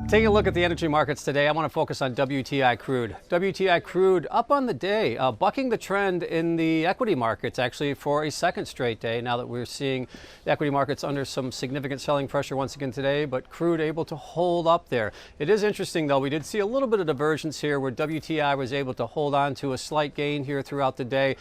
Taking a look at the energy markets today, I want to focus on WTI crude. WTI crude up on the day, bucking the trend in the equity markets actually for a second straight day now that we're seeing the equity markets under some significant selling pressure once again today, but crude able to hold up there. It is interesting though, we did see a little bit of divergence here where WTI was able to hold on to a slight gain here throughout the day.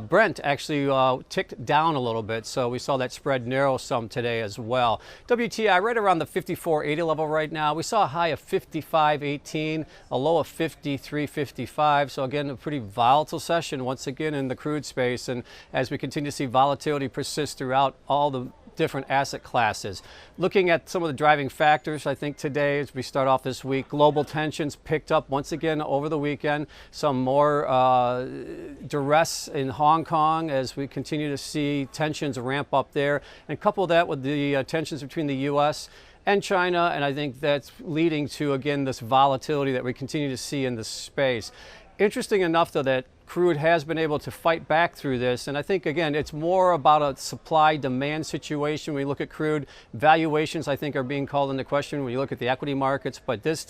Brent actually ticked down a little bit, so we saw that spread narrow some today as well. WTI right around the 54.80 level right now. We saw a high of 55.18, a low of 53.55. So again, a pretty volatile session once again in the crude space. And as we continue to see volatility persist throughout all the different asset classes. Looking at some of the driving factors, I think today as we start off this week, global tensions picked up once again over the weekend. Some more duress in Hong Kong as we continue to see tensions ramp up there, and couple that with the tensions between the U.S. and China, and I think that's leading to, again, this volatility that we continue to see in the space. Interesting enough, though, that crude has been able to fight back through this, and I think, again, it's more about a supply-demand situation. When we look at crude, valuations, I think, are being called into question when you look at the equity markets, but this,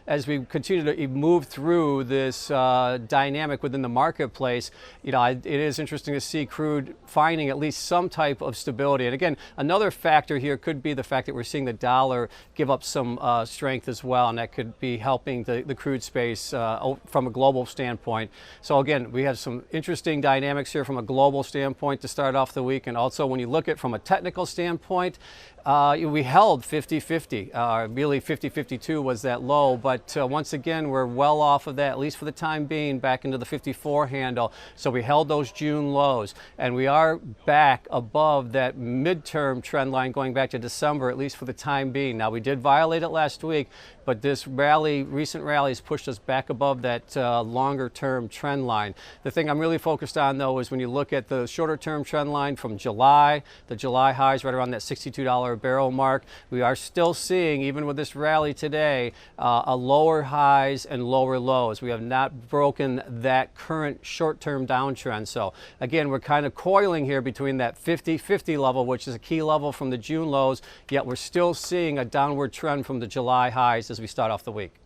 as we continue to move through this dynamic within the marketplace, it is interesting to see crude finding at least some type of stability. And again, another factor here could be the fact that we're seeing the dollar give up some strength as well, and that could be helping the crude space from a global standpoint. So again, we have some interesting dynamics here from a global standpoint to start off the week, and also when you look at from a technical standpoint, we held 50-50. Really 50-52 was that low, but once again, we're well off of that, at least for the time being, back into the 54 handle. So we held those June lows, and we are back above that midterm trend line going back to December, at least for the time being. Now, we did violate it last week, but this recent rally has pushed us back above that longer term trend line. The thing I'm really focused on, though, is when you look at the shorter term trend line from July, the July highs right around that $62 a barrel mark. We are still seeing, even with this rally today, a lower highs and lower lows. We have not broken that current short-term downtrend. So again, we're kind of coiling here between that 50-50 level, which is a key level from the June lows, yet we're still seeing a downward trend from the July highs as we start off the week.